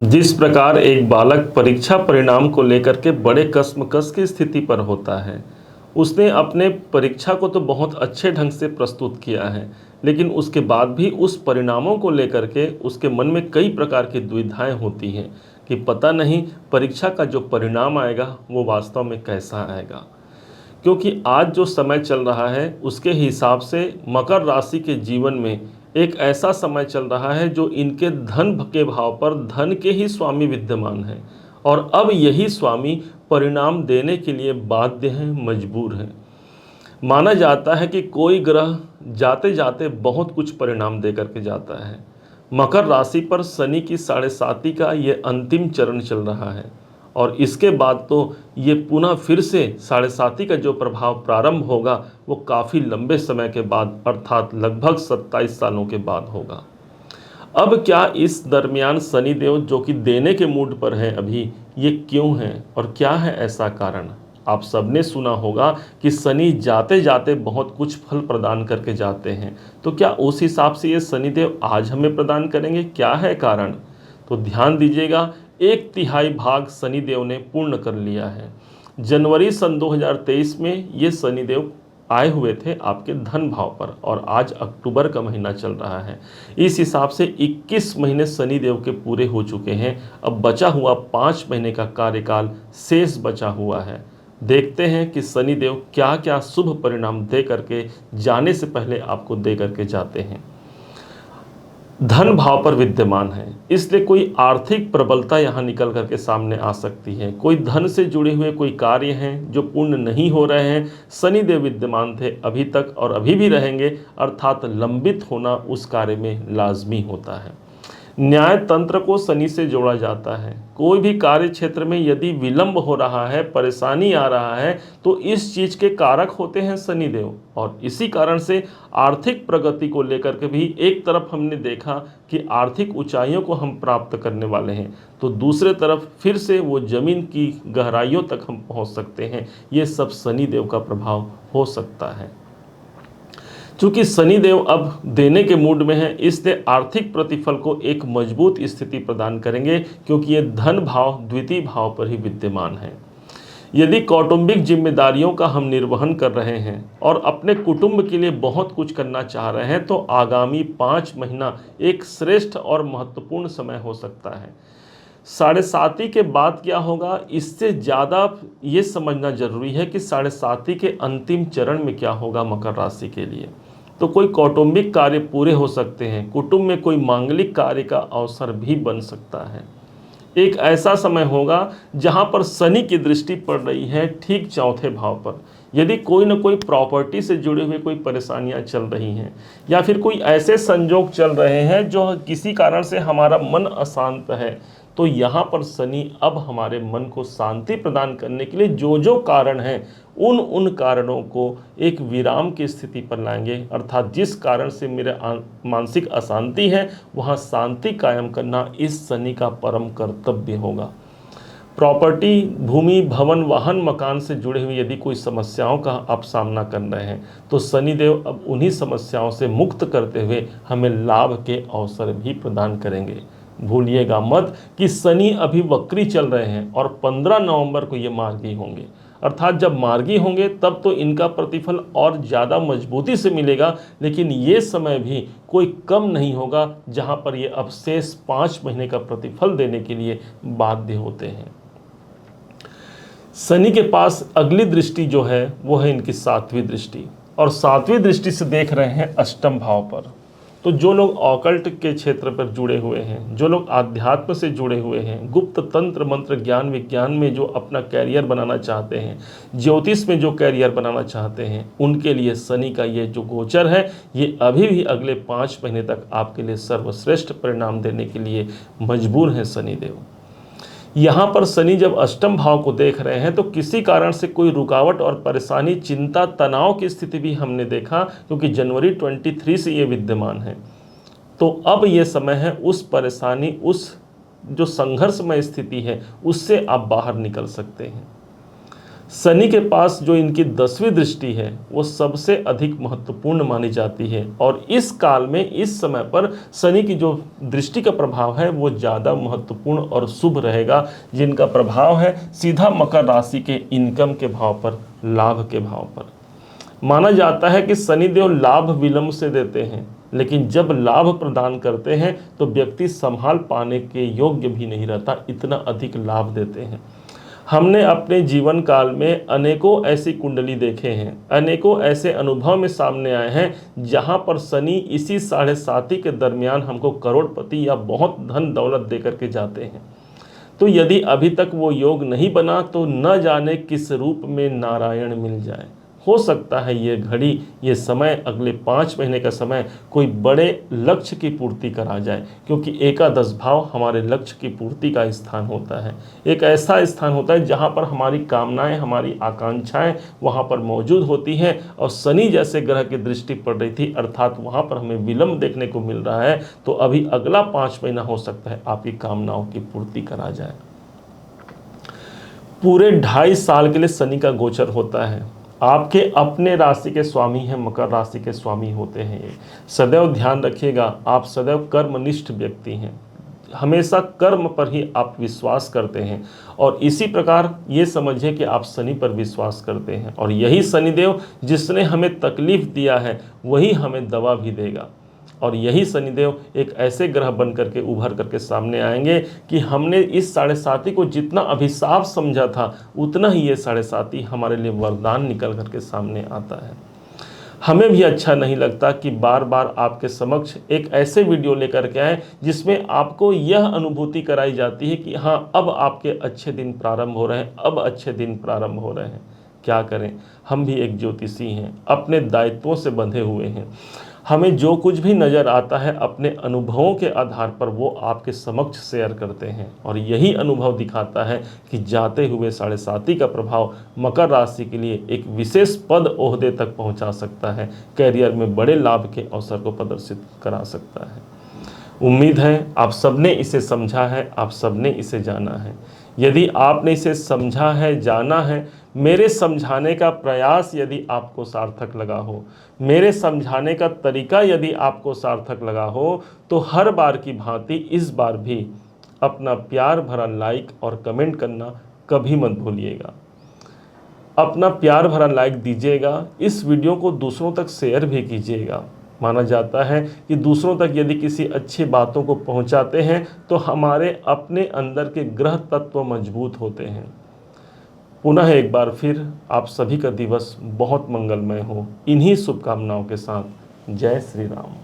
जिस प्रकार एक बालक परीक्षा परिणाम को लेकर के बड़े कश्मकश की स्थिति पर होता है, उसने अपने परीक्षा को तो बहुत अच्छे ढंग से प्रस्तुत किया है, लेकिन उसके बाद भी उस परिणामों को लेकर के उसके मन में कई प्रकार की दुविधाएं होती हैं कि पता नहीं परीक्षा का जो परिणाम आएगा वो वास्तव में कैसा आएगा। क्योंकि आज जो समय चल रहा है उसके हिसाब से मकर राशि के जीवन में एक ऐसा समय चल रहा है जो इनके धन के भाव पर धन के ही स्वामी विद्यमान हैं और अब यही स्वामी परिणाम देने के लिए बाध्य हैं, मजबूर हैं। माना जाता है कि कोई ग्रह जाते जाते बहुत कुछ परिणाम दे करके जाता है। मकर राशि पर शनि की साढ़े साती का ये अंतिम चरण चल रहा है और इसके बाद तो ये पुनः फिर से साढ़े साती का जो प्रभाव प्रारंभ होगा वो काफ़ी लंबे समय के बाद अर्थात लगभग 27 सालों के बाद होगा। अब क्या इस दरमियान शनिदेव जो कि देने के मूड पर हैं अभी, ये क्यों हैं और क्या है ऐसा कारण? आप सबने सुना होगा कि शनि जाते जाते बहुत कुछ फल प्रदान करके जाते हैं, तो क्या उस हिसाब से ये शनिदेव आज हमें प्रदान करेंगे? क्या है कारण? तो ध्यान दीजिएगा, 1/3 भाग शनिदेव ने पूर्ण कर लिया है। जनवरी सन 2023 में ये शनिदेव आए हुए थे आपके धन भाव पर और आज अक्टूबर का महीना चल रहा है। इस हिसाब से 21 महीने शनिदेव के पूरे हो चुके हैं। अब बचा हुआ 5 महीने का कार्यकाल शेष बचा हुआ है। देखते हैं कि शनिदेव क्या क्या शुभ परिणाम दे करके जाने से पहले आपको दे करके जाते हैं। धन भाव पर विद्यमान है, इसलिए कोई आर्थिक प्रबलता यहाँ निकल करके सामने आ सकती है। कोई धन से जुड़े हुए कोई कार्य हैं जो पूर्ण नहीं हो रहे हैं, शनिदेव विद्यमान थे अभी तक और अभी भी रहेंगे, अर्थात लंबित होना उस कार्य में लाजमी होता है। न्याय तंत्र को शनि से जोड़ा जाता है। कोई भी कार्य क्षेत्र में यदि विलंब हो रहा है, परेशानी आ रहा है, तो इस चीज के कारक होते हैं शनिदेव और इसी कारण से आर्थिक प्रगति को लेकर के भी एक तरफ हमने देखा कि आर्थिक ऊंचाइयों को हम प्राप्त करने वाले हैं, तो दूसरे तरफ फिर से वो जमीन की गहराइयों तक हम पहुंच सकते हैं। ये सब शनिदेव का प्रभाव हो सकता है। चूंकि शनिदेव अब देने के मूड में है, इसलिए आर्थिक प्रतिफल को एक मजबूत स्थिति प्रदान करेंगे, क्योंकि ये धन भाव द्वितीय भाव पर ही विद्यमान है। यदि कौटुंबिक जिम्मेदारियों का हम निर्वहन कर रहे हैं और अपने कुटुंब के लिए बहुत कुछ करना चाह रहे हैं, तो आगामी 5 महीना एक श्रेष्ठ और महत्वपूर्ण समय हो सकता है। साढ़े साती के बाद क्या होगा, इससे ज़्यादा ये समझना जरूरी है कि साढ़े साती के अंतिम चरण में क्या होगा मकर राशि के लिए। तो कोई कौटुंबिक कार्य पूरे हो सकते हैं, कुटुंब में कोई मांगलिक कार्य का अवसर भी बन सकता है। एक ऐसा समय होगा जहां पर शनि की दृष्टि पड़ रही है ठीक चौथे भाव पर। यदि कोई न कोई प्रॉपर्टी से जुड़े हुए कोई परेशानियां चल रही हैं या फिर कोई ऐसे संजोग चल रहे हैं जो किसी कारण से हमारा मन अशांत है, तो यहाँ पर शनि अब हमारे मन को शांति प्रदान करने के लिए जो जो कारण हैं उन कारणों को एक विराम की स्थिति पर लाएंगे, अर्थात जिस कारण से मेरे मानसिक अशांति है वहाँ शांति कायम करना इस शनि का परम कर्तव्य होगा। प्रॉपर्टी, भूमि, भवन, वाहन, मकान से जुड़े हुए यदि कोई समस्याओं का आप सामना कर रहे हैं, तो शनिदेव अब उन्हीं समस्याओं से मुक्त करते हुए हमें लाभ के अवसर भी प्रदान करेंगे। भूलिएगा मत कि शनि अभी वक्री चल रहे हैं और 15 नवंबर को ये मार्गी होंगे, अर्थात जब मार्गी होंगे तब तो इनका प्रतिफल और ज़्यादा मजबूती से मिलेगा, लेकिन ये समय भी कोई कम नहीं होगा जहां पर ये अब शेष 5 महीने का प्रतिफल देने के लिए बाध्य होते हैं। शनि के पास अगली दृष्टि जो है वो है इनकी 7वीं दृष्टि, और 7वीं दृष्टि से देख रहे हैं अष्टम भाव पर। तो जो लोग ऑकल्ट के क्षेत्र पर जुड़े हुए हैं, जो लोग आध्यात्म से जुड़े हुए हैं, गुप्त तंत्र मंत्र ज्ञान विज्ञान में जो अपना कैरियर बनाना चाहते हैं, ज्योतिष में जो कैरियर बनाना चाहते हैं, उनके लिए शनि का ये जो गोचर है ये अभी भी अगले 5 महीने तक आपके लिए सर्वश्रेष्ठ परिणाम देने के लिए मजबूर हैं शनिदेव। यहाँ पर शनि जब अष्टम भाव को देख रहे हैं तो किसी कारण से कोई रुकावट और परेशानी, चिंता, तनाव की स्थिति भी हमने देखा, क्योंकि जनवरी 23 से ये विद्यमान है। तो अब ये समय है उस परेशानी, उस जो संघर्षमय स्थिति है उससे आप बाहर निकल सकते हैं। शनि के पास जो इनकी 10वीं दृष्टि है वो सबसे अधिक महत्वपूर्ण मानी जाती है, और इस काल में इस समय पर शनि की जो दृष्टि का प्रभाव है वो ज़्यादा महत्वपूर्ण और शुभ रहेगा, जिनका प्रभाव है सीधा मकर राशि के इनकम के भाव पर, लाभ के भाव पर। माना जाता है कि शनिदेव लाभ विलंब से देते हैं, लेकिन जब लाभ प्रदान करते हैं तो व्यक्ति संभाल पाने के योग्य भी नहीं रहता, इतना अधिक लाभ देते हैं। हमने अपने जीवन काल में अनेकों ऐसी कुंडली देखे हैं, अनेकों ऐसे अनुभव में सामने आए हैं जहां पर शनि इसी 7.5 के दरमियान हमको करोड़पति या बहुत धन दौलत देकर के जाते हैं। तो यदि अभी तक वो योग नहीं बना तो न जाने किस रूप में नारायण मिल जाए। हो सकता है ये घड़ी, ये समय, अगले 5 महीने का समय कोई बड़े लक्ष्य की पूर्ति करा जाए, क्योंकि एकादश भाव हमारे लक्ष्य की पूर्ति का स्थान होता है। एक ऐसा स्थान होता है जहाँ पर हमारी कामनाएं, हमारी आकांक्षाएं वहाँ पर मौजूद होती हैं, और शनि जैसे ग्रह की दृष्टि पड़ रही थी, अर्थात वहाँ पर हमें विलंब देखने को मिल रहा है। तो अभी अगला 5 महीना हो सकता है आपकी कामनाओं की पूर्ति करा जाए। पूरे 2.5 साल के लिए शनि का गोचर होता है। आपके अपने राशि के स्वामी हैं, मकर राशि के स्वामी होते हैं ये। सदैव ध्यान रखिएगा, आप सदैव कर्मनिष्ठ व्यक्ति हैं, हमेशा कर्म पर ही आप विश्वास करते हैं, और इसी प्रकार ये समझिए कि आप शनि पर विश्वास करते हैं, और यही शनिदेव जिसने हमें तकलीफ दिया है वही हमें दवा भी देगा। और यही शनिदेव एक ऐसे ग्रह बन करके उभर करके सामने आएंगे कि हमने इस 7.5 को जितना अभिशाप समझा था, उतना ही ये 7.5 हमारे लिए वरदान निकल करके सामने आता है। हमें भी अच्छा नहीं लगता कि बार बार आपके समक्ष एक ऐसे वीडियो लेकर के आए जिसमें आपको यह अनुभूति कराई जाती है कि हाँ, अब आपके अच्छे दिन प्रारंभ हो रहे हैं, अब अच्छे दिन प्रारंभ हो रहे हैं। क्या करें, हम भी एक ज्योतिषी हैं, अपने दायित्वों से बंधे हुए हैं। हमें जो कुछ भी नज़र आता है अपने अनुभवों के आधार पर वो आपके समक्ष शेयर करते हैं, और यही अनुभव दिखाता है कि जाते हुए 7.5 का प्रभाव मकर राशि के लिए एक विशेष पद ओहदे तक पहुंचा सकता है, कैरियर में बड़े लाभ के अवसर को प्रदर्शित करा सकता है। उम्मीद है आप सबने इसे समझा है, आप सबने इसे जाना है। यदि आपने इसे समझा है, जाना है, मेरे समझाने का प्रयास यदि आपको सार्थक लगा हो, मेरे समझाने का तरीका यदि आपको सार्थक लगा हो, तो हर बार की भांति इस बार भी अपना प्यार भरा लाइक और कमेंट करना कभी मत भूलिएगा। अपना प्यार भरा लाइक दीजिएगा, इस वीडियो को दूसरों तक शेयर भी कीजिएगा। माना जाता है कि दूसरों तक यदि किसी अच्छी बातों को पहुंचाते हैं तो हमारे अपने अंदर के ग्रह तत्व मजबूत होते हैं। पुनः एक बार फिर आप सभी का दिवस बहुत मंगलमय हो, इन्हीं शुभकामनाओं के साथ। जय श्री राम।